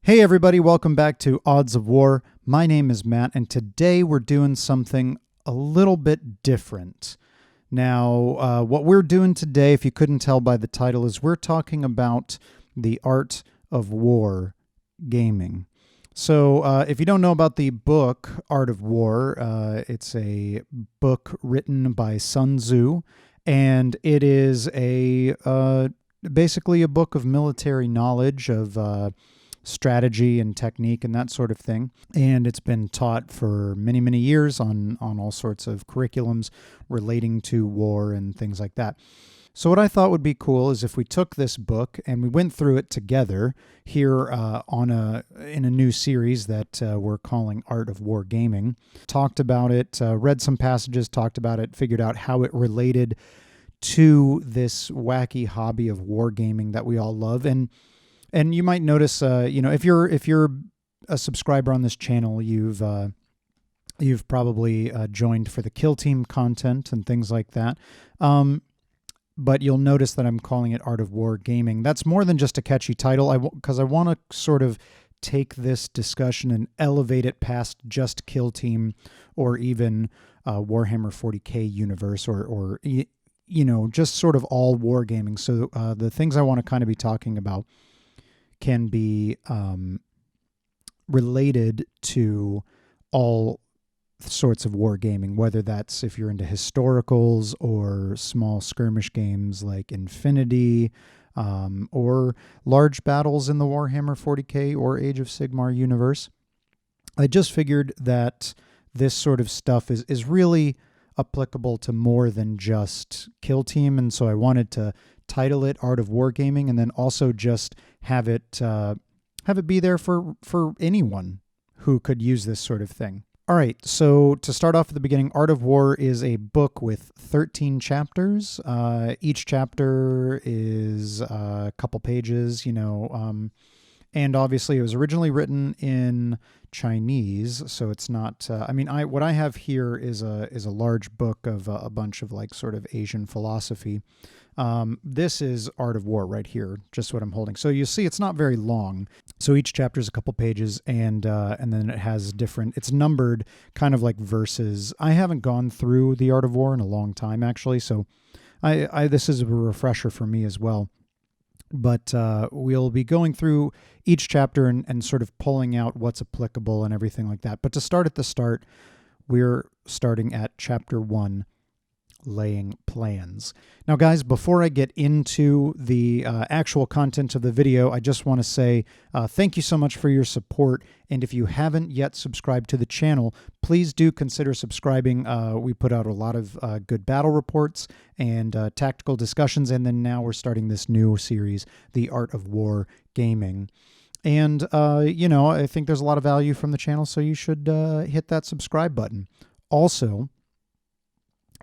Hey everybody, welcome back to Odds of War. My name is Matt, and today we're doing something a little bit different. Now, what we're doing today, if you couldn't tell by the title, is we're talking about the art of war gaming. So if you don't know about the book Art of War, it's a book written by Sun Tzu, and it is basically a book of military knowledge of strategy and technique and that sort of thing. And it's been taught for many, many years on all sorts of curriculums relating to war and things like that. So what I thought would be cool is if we took this book and we went through it together here in a new series that we're calling Art of War Gaming, talked about it, read some passages, talked about it, figured out how it related to this wacky hobby of wargaming that we all love. And you might notice, if you're a subscriber on this channel, you've probably joined for the Kill Team content and things like that. But you'll notice that I'm calling it Art of War Gaming. That's more than just a catchy title, because I want to sort of take this discussion and elevate it past just Kill Team or even Warhammer 40K universe or just sort of all wargaming. So the things I want to kind of be talking about can be related to all sorts of wargaming, whether that's if you're into historicals or small skirmish games like Infinity, or large battles in the Warhammer 40K or Age of Sigmar universe. I just figured that this sort of stuff is really applicable to more than just Kill Team, and so I wanted to title it Art of Wargaming, and then also just have it be there for anyone who could use this sort of thing. All right, so to start off at the beginning, Art of War is a book with 13 chapters. Each chapter is a couple pages, and obviously it was originally written in Chinese, so it's not. What I have here is a large book of a bunch of like sort of Asian philosophy. This is Art of War right here, just what I'm holding. So you see, it's not very long. So each chapter is a couple pages, and then it has different. It's numbered kind of like verses. I haven't gone through the Art of War in a long time, actually. So this is a refresher for me as well. But we'll be going through each chapter and sort of pulling out what's applicable and everything like that. But to start at the start, we're starting at chapter 1, laying plans. Now, guys, before I get into the actual content of the video, I just want to say thank you so much for your support. And if you haven't yet subscribed to the channel, please do consider subscribing. We put out a lot of good battle reports and tactical discussions. And then now we're starting this new series, The Art of War Gaming. And, I think there's a lot of value from the channel, so you should hit that subscribe button. Also,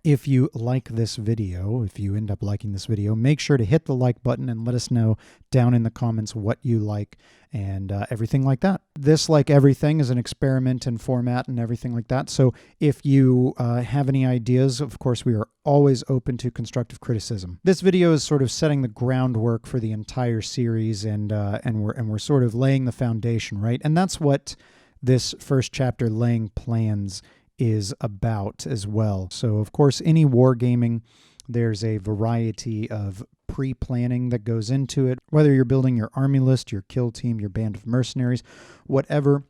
if you like this video, if you end up liking this video, make sure to hit the like button and let us know down in the comments what you like and everything like that. This, like everything, is an experiment in format and everything like that. So if you have any ideas, of course, we are always open to constructive criticism. This video is sort of setting the groundwork for the entire series, and we're sort of laying the foundation, right? And that's what this first chapter, Laying Plans, is about as well. So, of course, any wargaming, there's a variety of pre-planning that goes into it. Whether you're building your army list, your kill team, your band of mercenaries, whatever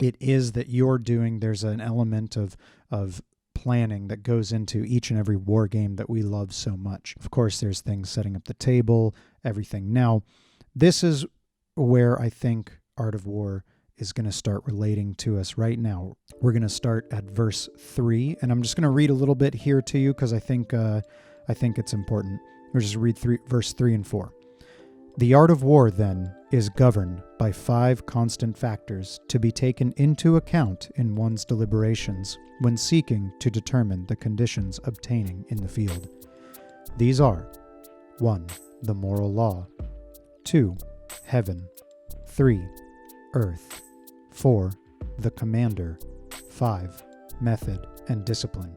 it is that you're doing, there's an element of planning that goes into each and every war game that we love so much. Of course, there's things setting up the table, everything. Now, this is where I think Art of War is going to start relating to us right now. We're going to start at verse 3, and I'm just going to read a little bit here to you because I think it's important. We'll just read verse 3 and 4. The art of war, then, is governed by 5 constant factors to be taken into account in one's deliberations when seeking to determine the conditions obtaining in the field. These are 1. The moral law, 2. Heaven, 3. Earth, 4. The commander, 5. Method and discipline.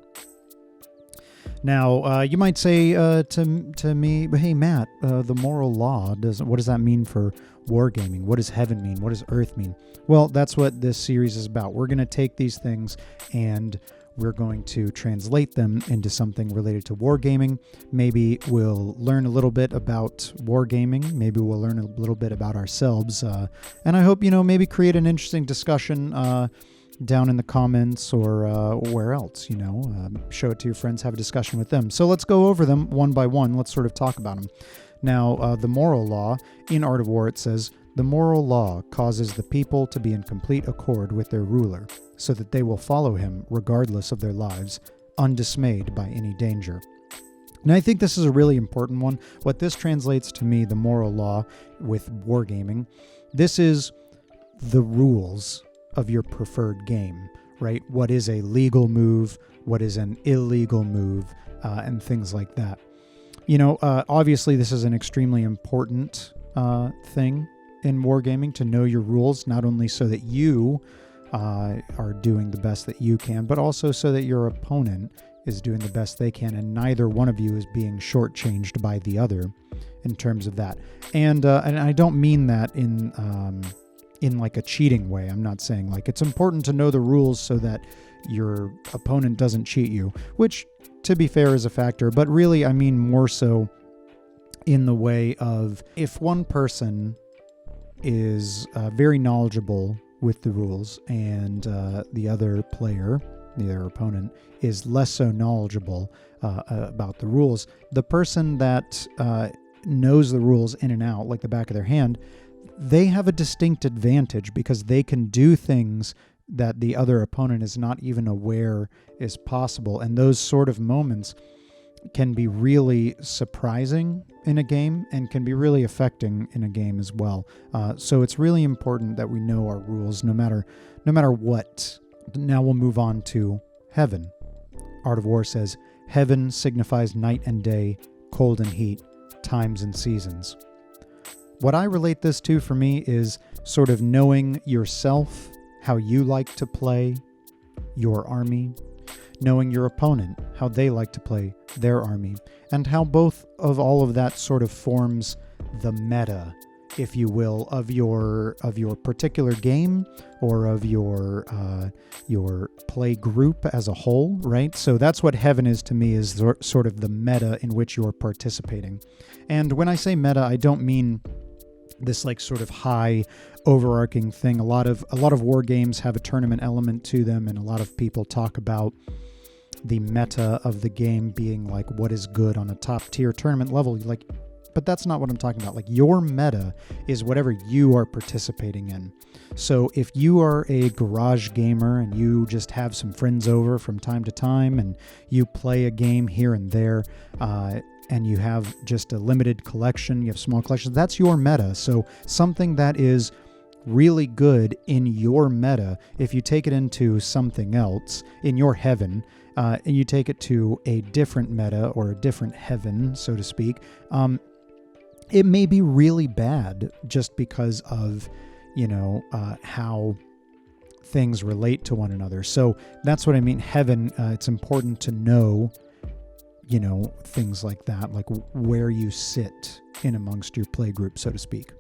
Now, you might say to me, hey, Matt, the moral law, what does that mean for wargaming? What does heaven mean? What does earth mean? Well, that's what this series is about. We're going to take these things and we're going to translate them into something related to wargaming. Maybe we'll learn a little bit about wargaming. Maybe we'll learn a little bit about ourselves. And I hope, maybe create an interesting discussion down in the comments or where else, show it to your friends, have a discussion with them. So let's go over them one by one. Let's sort of talk about them. Now, the moral law, in Art of War, it says, the moral law causes the people to be in complete accord with their ruler, so that they will follow him regardless of their lives, undismayed by any danger. And I think this is a really important one. What this translates to me, the moral law with wargaming, this is the rules of your preferred game, right? What is a legal move? What is an illegal move? And things like that. Obviously this is an extremely important thing in wargaming, to know your rules, not only so that you are doing the best that you can, but also so that your opponent is doing the best they can, and neither one of you is being shortchanged by the other in terms of that. And I don't mean that in like a cheating way. I'm not saying like it's important to know the rules so that your opponent doesn't cheat you, which to be fair is a factor, but really I mean more so in the way of if one person is very knowledgeable with the rules and the other player, the other opponent, is less so knowledgeable about the rules, the person that knows the rules in and out like the back of their hand, they have a distinct advantage because they can do things that the other opponent is not even aware is possible. And those sort of moments can be really surprising in a game and can be really affecting in a game as well. So it's really important that we know our rules no matter what. Now we'll move on to heaven. Art of War says, heaven signifies night and day, cold and heat, times and seasons. What I relate this to for me is sort of knowing yourself, how you like to play your army, knowing your opponent, how they like to play their army, and how both of all of that sort of forms the meta, if you will, of your particular game or of your play group as a whole, right? So that's what heaven is to me, is sort of the meta in which you're participating. And when I say meta, I don't mean this like sort of high overarching thing. A lot of war games have a tournament element to them, and a lot of people talk about the meta of the game being like what is good on a top tier tournament level. Like, but that's not what I'm talking about. Like, your meta is whatever you are participating in. So if you are a garage gamer and you just have some friends over from time to time and you play a game here and there, and you have just a limited collection, you have small collections, that's your meta. So something that is really good in your meta, if you take it into something else, in your heaven, and you take it to a different meta or a different heaven, so to speak, it may be really bad just because of, how things relate to one another. So that's what I mean. Heaven, it's important to know, things like that, like where you sit in amongst your play group, so to speak.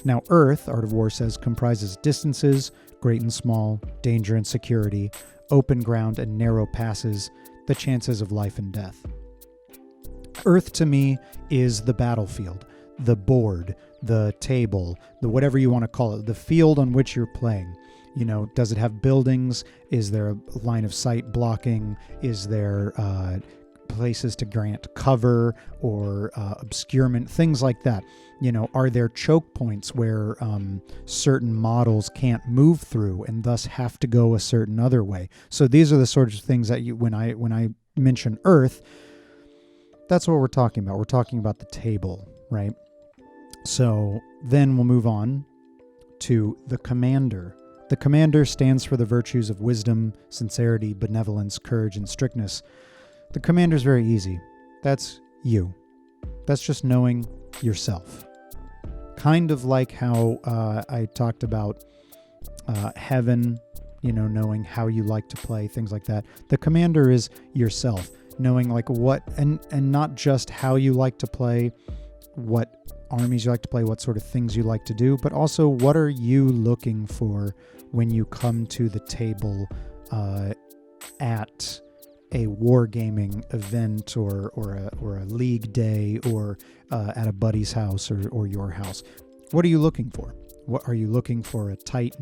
Now, Earth, Art of War says, comprises distances, great and small, danger and security, open ground and narrow passes, the chances of life and death. Earth to me is the battlefield, the board, the table, the whatever you want to call it, the field on which you're playing. Does it have buildings? Is there a line of sight blocking? Is there places to grant cover or obscurement, things like that? Are there choke points where certain models can't move through and thus have to go a certain other way? So these are the sorts of things that when I mention Earth, that's what we're talking about. We're talking about the table, right? So then we'll move on to the commander. The commander stands for the virtues of wisdom, sincerity, benevolence, courage, and strictness. The commander is very easy. That's you. That's just knowing yourself. Kind of like how I talked about heaven, knowing how you like to play, things like that. The commander is yourself, knowing like what, and not just how you like to play, what armies you like to play, what sort of things you like to do, but also what are you looking for when you come to the table at a wargaming event or a league day or at a buddy's house or your house. What are you looking for? What are you looking for? A tight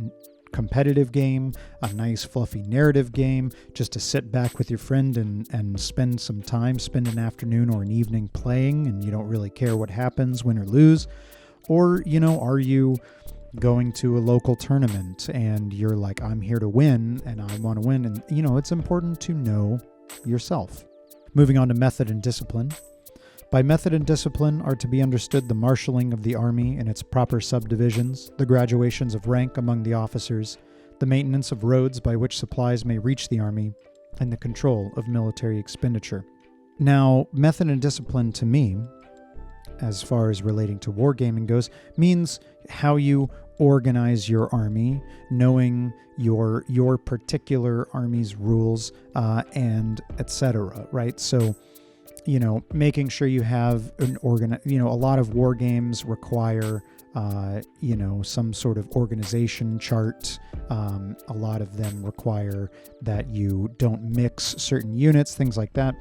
competitive game, a nice fluffy narrative game, just to sit back with your friend and spend some time, spend an afternoon or an evening playing, and you don't really care what happens, win or lose? Or, are you going to a local tournament and you're like, I'm here to win and I want to win? And, it's important to know yourself. Moving on to method and discipline. By method and discipline are to be understood the marshalling of the army in its proper subdivisions, the graduations of rank among the officers, the maintenance of roads by which supplies may reach the army, and the control of military expenditure. Now, method and discipline to me, as far as relating to wargaming goes, means how you organize your army, knowing your particular army's rules, and etc., right? So, making sure you have an a lot of war games require, some sort of organization chart. A lot of them require that you don't mix certain units, things like that.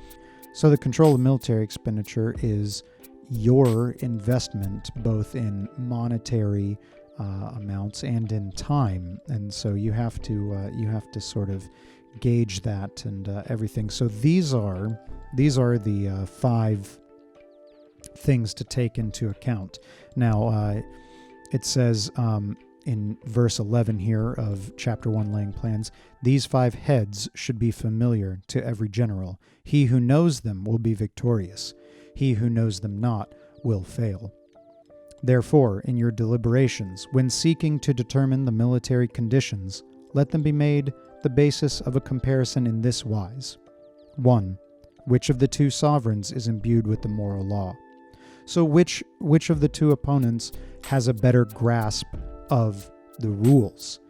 So the control of military expenditure is your investment, both in monetary amounts and in time. And so you have to sort of gauge that and everything. So these are the 5 things to take into account. Now, it says in verse 11 here of chapter 1, Laying Plans, these 5 heads should be familiar to every general. He who knows them will be victorious. He who knows them not will fail. Therefore, in your deliberations, when seeking to determine the military conditions, let them be made the basis of a comparison in this wise. 1. Which of the 2 sovereigns is imbued with the moral law? So which of the 2 opponents has a better grasp of the rules?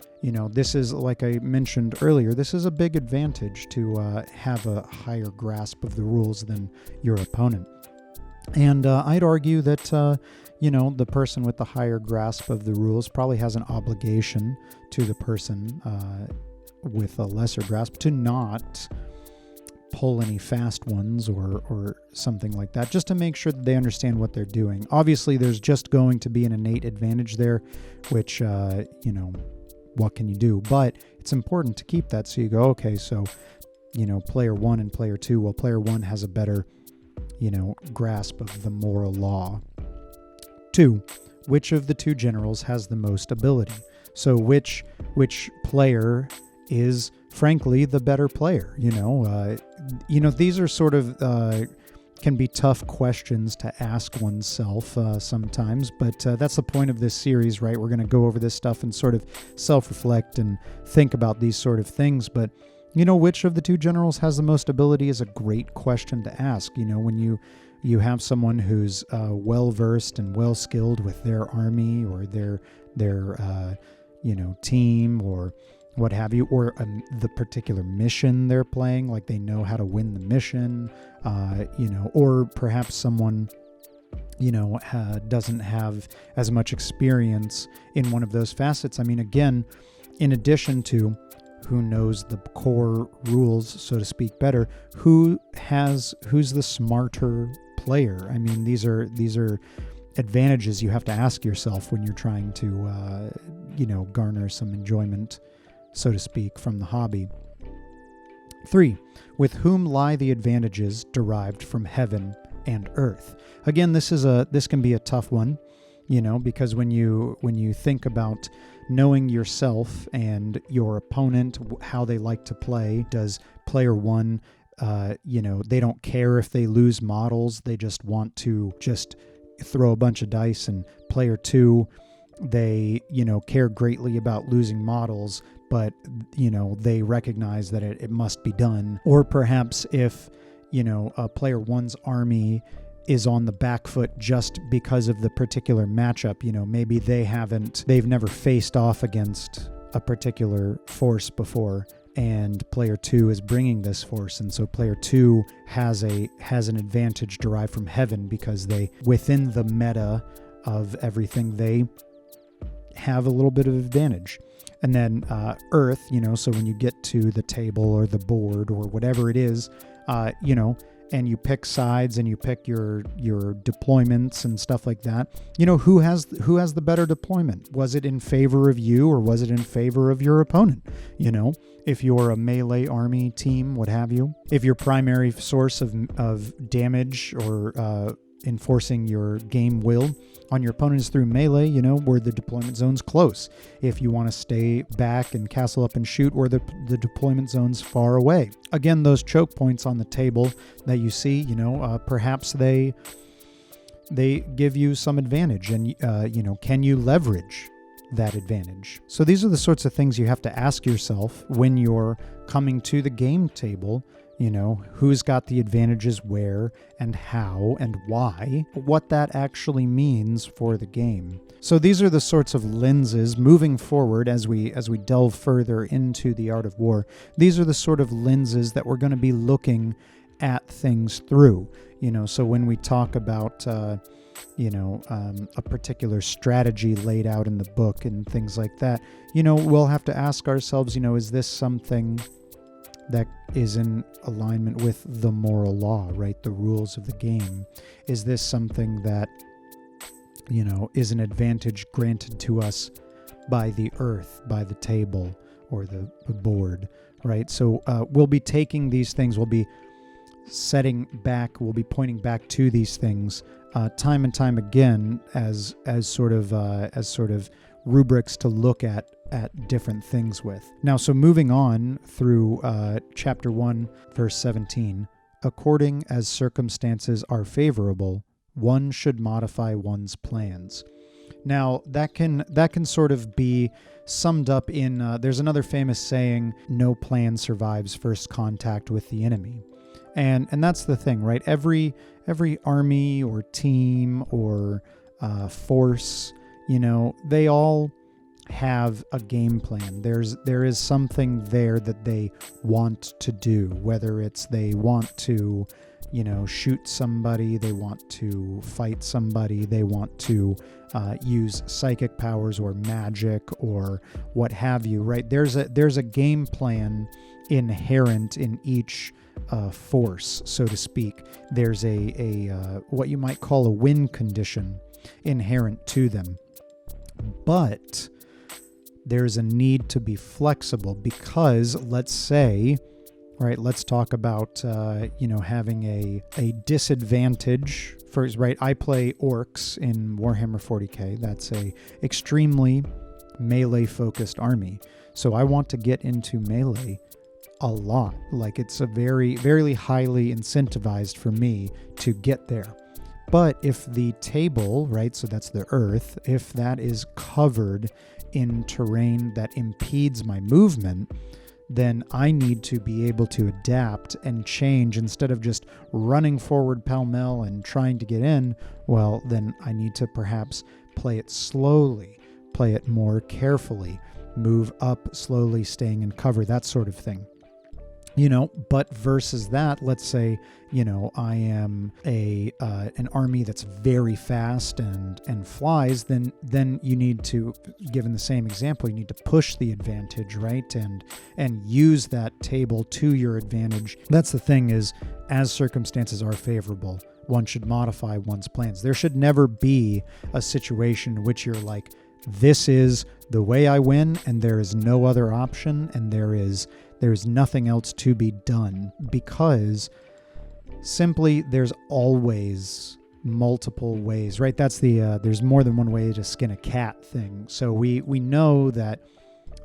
This is, like I mentioned earlier, this is a big advantage to have a higher grasp of the rules than your opponent. And I'd argue that, the person with the higher grasp of the rules probably has an obligation to the person with a lesser grasp to not pull any fast ones or something like that, just to make sure that they understand what they're doing. Obviously, there's just going to be an innate advantage there, which, what can you do? But it's important to keep that so you go, okay, so, player 1 and player 2, well, player 1 has a better, grasp of the moral law. 2, which of the 2 generals has the most ability? So which player is, frankly, the better player? These are sort of can be tough questions to ask oneself sometimes, but that's the point of this series, right? We're going to go over this stuff and sort of self-reflect and think about these sort of things. But which of the 2 generals has the most ability is a great question to ask. When you have someone who's well-versed and well-skilled with their army or their team or what have you, or the particular mission they're playing, like they know how to win the mission, or perhaps someone, doesn't have as much experience in one of those facets. I mean, again, in addition to who knows the core rules, so to speak, better, who's the smarter player? I mean, these are advantages you have to ask yourself when you're trying to, garner some enjoyment, so to speak, from the hobby. 3, with whom lie the advantages derived from heaven and earth? Again, this can be a tough one, because when you think about knowing yourself and your opponent, how they like to play, does player 1, they don't care if they lose models, they just want to just throw a bunch of dice, and player 2, they, care greatly about losing models, but, they recognize that it must be done. Or perhaps if, player 1's army is on the back foot just because of the particular matchup, maybe they've never faced off against a particular force before, and player 2 is bringing this force, and so player 2 has an advantage derived from heaven because they, within the meta of everything, they have a little bit of advantage. And then Earth, so when you get to the table or the board or whatever it is, and you pick sides and you pick your deployments and stuff like that, who has the better deployment? Was it in favor of you or was it in favor of your opponent? If you're a melee army team, what have you, if your primary source of damage or enforcing your game will on your opponent is through melee, where the deployment zone's close. If you want to stay back and castle up and shoot, where the deployment zone's far away. Again, those choke points on the table that you see, perhaps they give you some advantage, and can you leverage that advantage? So these are the sorts of things you have to ask yourself when you're coming to the game table. Who's got the advantages where and how and why, what that actually means for the game. So these are the sorts of lenses moving forward as we delve further into the art of war. These are the sort of lenses that we're going to be looking at things through. So when we talk about a particular strategy laid out in the book and things like that, we'll have to ask ourselves, is this something that is in alignment with the moral law, right? The rules of the game. Is this something that, is an advantage granted to us by the earth, by the table, or the board, right? So we'll be taking these things, we'll be setting back, we'll be pointing back to these things time and time again as sort of rubrics to look at different things with. Now, so moving on through chapter 1, verse 17, according as circumstances are favorable, one should modify one's plans. Now, that can sort of be summed up in, there's another famous saying, no plan survives first contact with the enemy. And that's the thing, right? Every army or team or force, they all have a game plan. There is something there that they want to do, whether it's they want to, shoot somebody, they want to fight somebody, they want to use psychic powers or magic or what have you, right? There's a game plan inherent in each force, so to speak. There's a what you might call a win condition inherent to them. But there's a need to be flexible because, let's say, right, let's talk about, having a disadvantage. First, right, I play orcs in Warhammer 40k. That's a extremely melee-focused army. So I want to get into melee a lot. Like, it's a very, very highly incentivized for me to get there. But if the table, right, so that's the earth, if that is covered in terrain that impedes my movement, then I need to be able to adapt and change. Instead of just running forward pell-mell and trying to get in, well, then I need to perhaps play it slowly, play it more carefully, move up slowly, staying in cover, that sort of thing. But versus that, let's say, I am an army that's very fast and flies, then you need to, given the same example, you need to push the advantage, right? And use that table to your advantage. That's the thing, is as circumstances are favorable, one should modify one's plans. There should never be a situation in which you're like, this is the way I win and there is no other option and there's nothing else to be done, because simply there's always multiple ways, right? That's the there's more than one way to skin a cat thing. So we know that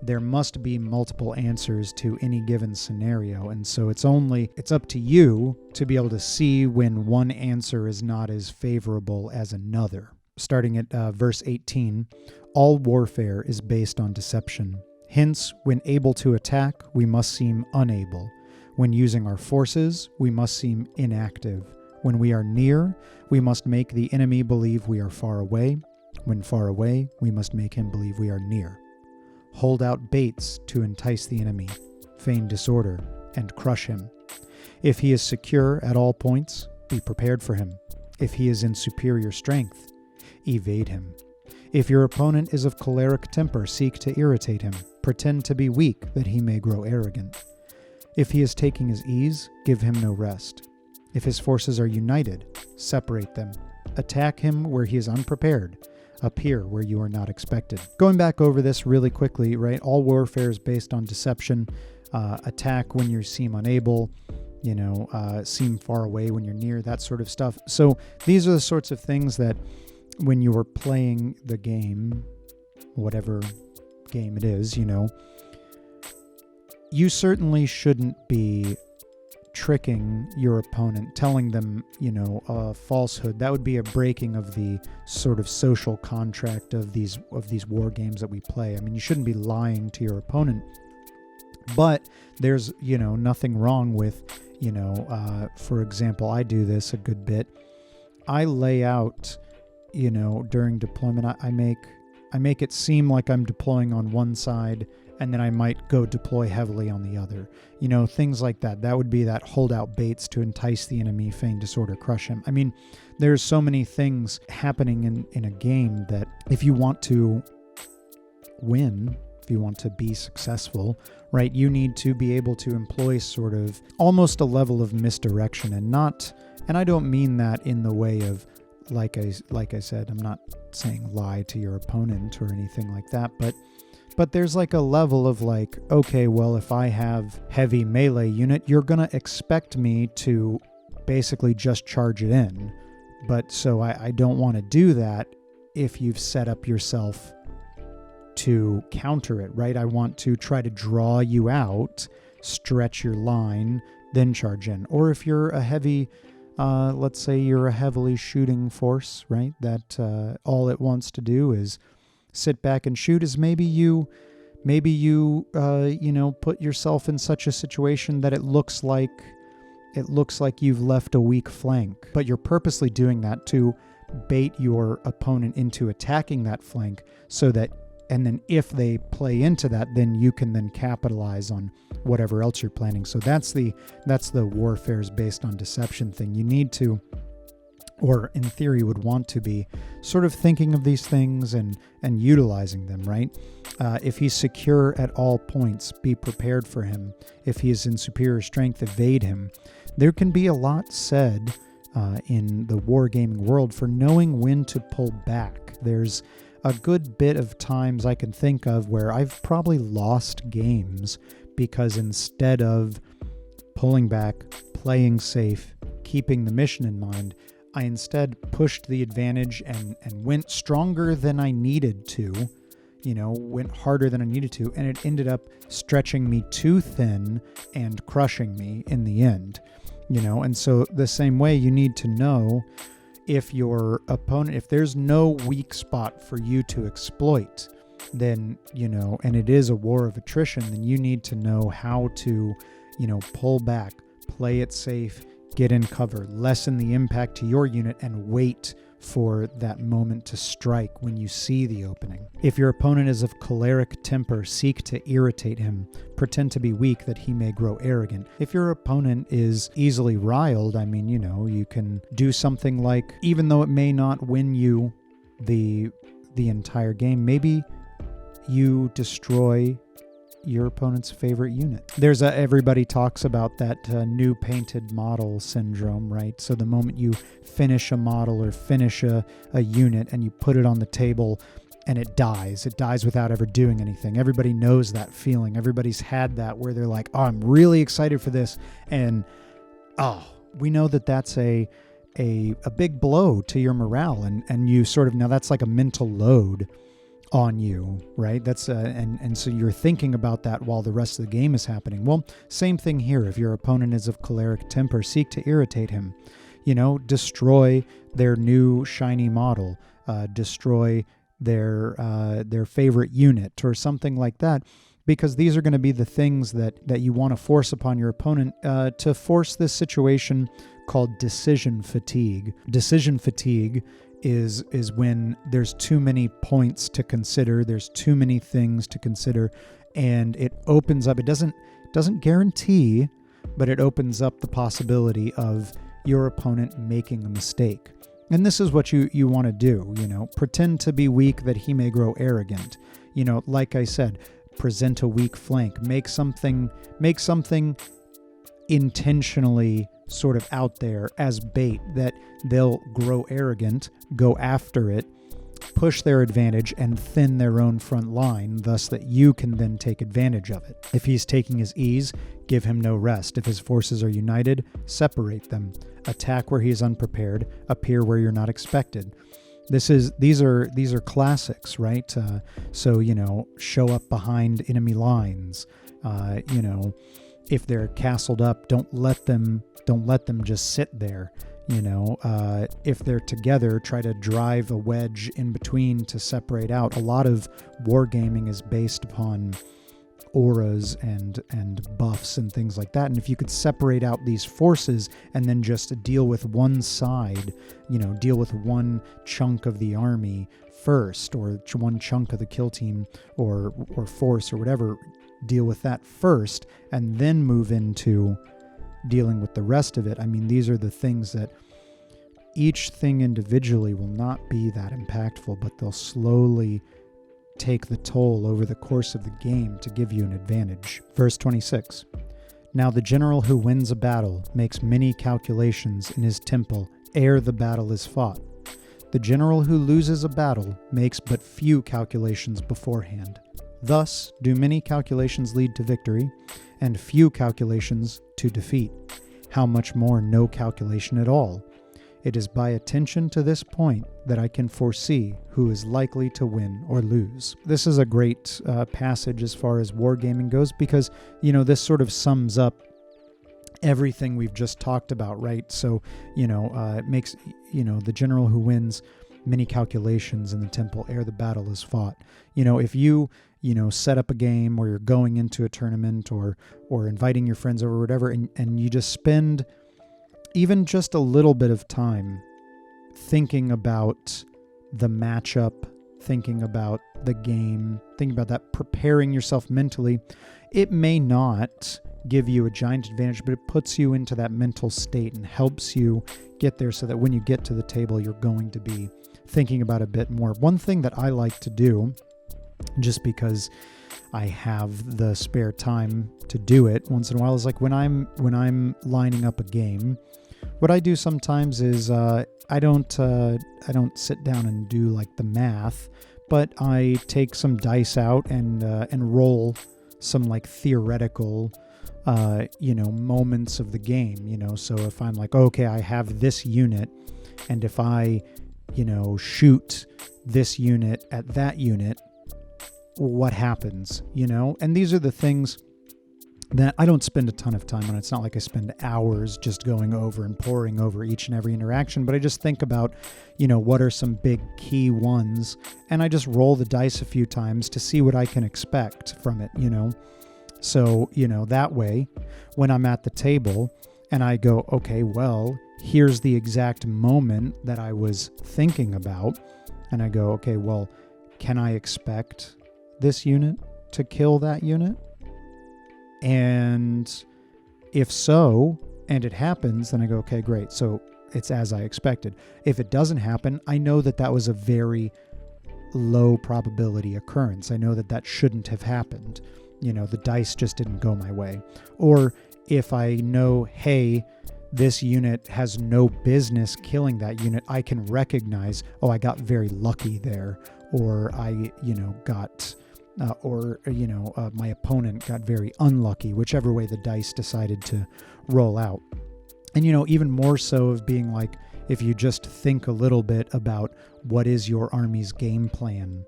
there must be multiple answers to any given scenario, and so it's up to you to be able to see when one answer is not as favorable as another. Starting at verse 18, all warfare is based on deception. Hence, when able to attack, we must seem unable. When using our forces, we must seem inactive. When we are near, we must make the enemy believe we are far away. When far away, we must make him believe we are near. Hold out baits to entice the enemy, feign disorder, and crush him. If he is secure at all points, be prepared for him. If he is in superior strength, evade him. If your opponent is of choleric temper, seek to irritate him. Pretend to be weak that he may grow arrogant. If he is taking his ease, give him no rest. If his forces are united, separate them. Attack him where he is unprepared. Appear where you are not expected. Going back over this really quickly, right? All warfare is based on deception. Attack when you seem unable, seem far away when you're near, that sort of stuff. So these are the sorts of things that when you are playing the game, whatever game it is, you certainly shouldn't be tricking your opponent, telling them, a falsehood. That would be a breaking of the sort of social contract of these war games that we play. I mean, you shouldn't be lying to your opponent, but there's, nothing wrong with, for example, I do this a good bit. I lay out, during deployment, I make it seem like I'm deploying on one side, and then I might go deploy heavily on the other. Things like that. That would be that holdout baits to entice the enemy, feign disorder, crush him. I mean, there's so many things happening in a game that if you want to win, if you want to be successful, right, you need to be able to employ sort of almost a level of misdirection, and I don't mean that in the way of, like I said, I'm not saying lie to your opponent or anything like that, but there's like a level of like, okay, well, if I have heavy melee unit, you're going to expect me to basically just charge it in. But so I don't want to do that if you've set up yourself to counter it, right? I want to try to draw you out, stretch your line, then charge in. Or if you're a heavy, let's say you're a heavily shooting force, right? That all it wants to do is sit back and shoot, is maybe you put yourself in such a situation that it looks like you've left a weak flank, but you're purposely doing that to bait your opponent into attacking that flank, so that, and then if they play into that, then you can then capitalize on whatever else you're planning. So that's the warfare's based on deception thing. You need to, or in theory would want to be, sort of thinking of these things and utilizing them, right? If he's secure at all points, be prepared for him. If he is in superior strength, evade him. There can be a lot said in the wargaming world for knowing when to pull back. There's a good bit of times I can think of where I've probably lost games because instead of pulling back, playing safe, keeping the mission in mind, I instead pushed the advantage and went stronger than I needed to, went harder than I needed to, and it ended up stretching me too thin and crushing me in the end, and so the same way you need to know if your opponent, if there's no weak spot for you to exploit, then, and it is a war of attrition, then you need to know how to, pull back, play it safe, get in cover, lessen the impact to your unit, and wait for that moment to strike when you see the opening. If your opponent is of choleric temper, seek to irritate him. Pretend to be weak that he may grow arrogant. If your opponent is easily riled, I mean, you can do something like, even though it may not win you the entire game, maybe you destroy your opponent's favorite unit. Everybody talks about that new painted model syndrome, right? So the moment you finish a model or finish a unit and you put it on the table and it dies without ever doing anything. Everybody knows that feeling. Everybody's had that where they're like, oh, I'm really excited for this. And, we know that that's a big blow to your morale. And you sort of, now that's like a mental load on you, right? That's and so you're thinking about that while the rest of the game is happening. Well, same thing here. If your opponent is of choleric temper, seek to irritate him. Destroy their new shiny model, destroy their favorite unit or something like that, because these are going to be the things that you want to force upon your opponent to force this situation called decision fatigue. Decision fatigue is when there's too many points to consider, there's too many things to consider, and it opens up, it doesn't guarantee, but it opens up the possibility of your opponent making a mistake. And this is what you want to do, pretend to be weak that he may grow arrogant. Like I said, present a weak flank, make something intentionally sort of out there as bait that they'll grow arrogant, go after it, push their advantage, and thin their own front line, thus that you can then take advantage of it. If he's taking his ease, give him no rest. If his forces are united, separate them. Attack where he is unprepared, appear where you're not expected. These are classics, right? So show up behind enemy lines. If they're castled up, don't let them just sit there. If they're together, try to drive a wedge in between to separate out. A lot of wargaming is based upon auras and buffs and things like that. And if you could separate out these forces and then just deal with one side, deal with one chunk of the army first, or one chunk of the kill team or force or whatever, deal with that first and then move into dealing with the rest of it. I mean, these are the things that each thing individually will not be that impactful, but they'll slowly take the toll over the course of the game to give you an advantage. Verse 26. Now the general who wins a battle makes many calculations in his temple ere the battle is fought. The general who loses a battle makes but few calculations beforehand. Thus do many calculations lead to victory, and few calculations to defeat. How much more no calculation at all? It is by attention to this point that I can foresee who is likely to win or lose. This is a great passage as far as wargaming goes, because, this sort of sums up everything we've just talked about, right? So, it makes, the general who wins many calculations in the temple ere the battle is fought. If you set up a game where you're going into a tournament or inviting your friends over or whatever, and you just spend even just a little bit of time thinking about the matchup, thinking about the game, thinking about that, preparing yourself mentally, it may not give you a giant advantage, but it puts you into that mental state and helps you get there so that when you get to the table, you're going to be thinking about it a bit more. One thing that I like to do, just because I have the spare time to do it once in a while, is like when I'm lining up a game, what I do sometimes is I don't sit down and do like the math, but I take some dice out and roll some like theoretical moments of the game. So if I'm like, okay, I have this unit, and if I shoot this unit at that unit, what happens? And these are the things that I don't spend a ton of time on. It's not like I spend hours just going over and poring over each and every interaction, but I just think about, what are some big key ones, and I just roll the dice a few times to see what I can expect from it, So, that way, when I'm at the table and I go, okay, well, here's the exact moment that I was thinking about, and I go, okay, well, can I expect this unit to kill that unit? And if so, and it happens, then I go, okay, great. So it's as I expected. If it doesn't happen, I know that was a very low probability occurrence. I know that shouldn't have happened. The dice just didn't go my way. Or if I know, hey, this unit has no business killing that unit, I can recognize, I got very lucky there. Or I, got... my opponent got very unlucky, whichever way the dice decided to roll out. And, even more so of being like, if you just think a little bit about what is your army's game plan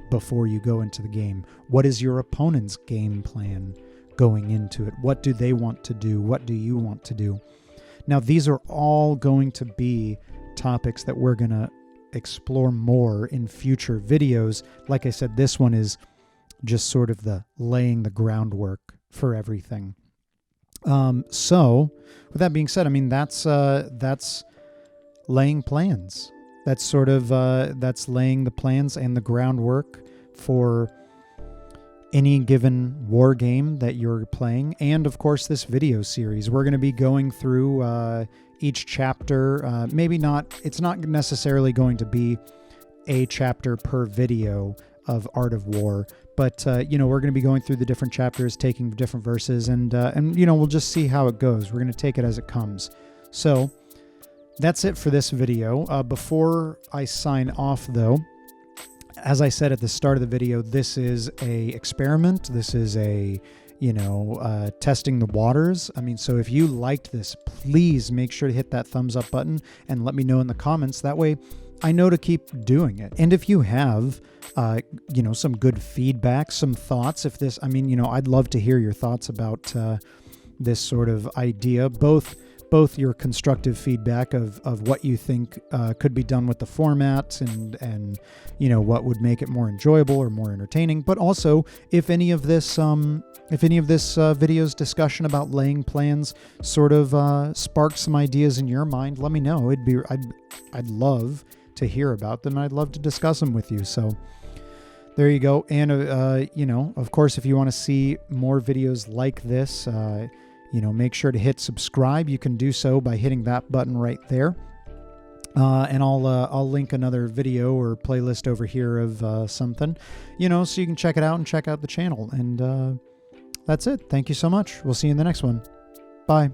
before you go into the game, what is your opponent's game plan going into it? What do they want to do? What do you want to do? Now, these are all going to be topics that we're going to explore more in future videos. Like I said, this one is just sort of the laying the groundwork for everything. So with that being said, I mean, that's laying plans. That's sort of, that's laying the plans and the groundwork for any given war game that you're playing, and of course this video series. We're going to be going through each chapter. Maybe not, it's not necessarily going to be a chapter per video of Art of War, but we're going to be going through the different chapters, taking different verses, and we'll just see how it goes. We're going to take it as it comes. So that's it for this video. Before I sign off, though, as I said at the start of the video, this is a experiment. This is a testing the waters. I mean, so if you liked this, please make sure to hit that thumbs up button and let me know in the comments. That way I know to keep doing it. And if you have, some good feedback, some thoughts, I'd love to hear your thoughts about this sort of idea, both your constructive feedback of what you think could be done with the format and what would make it more enjoyable or more entertaining, but also if any of this video's discussion about laying plans sort of sparks some ideas in your mind, let me know. I'd love to hear about them. I'd love to discuss them with you. So there you go. And of course, if you want to see more videos like this, make sure to hit subscribe. You can do so by hitting that button right there. And I'll link another video or playlist over here of something, so you can check it out and check out the channel. And that's it. Thank you so much. We'll see you in the next one. Bye.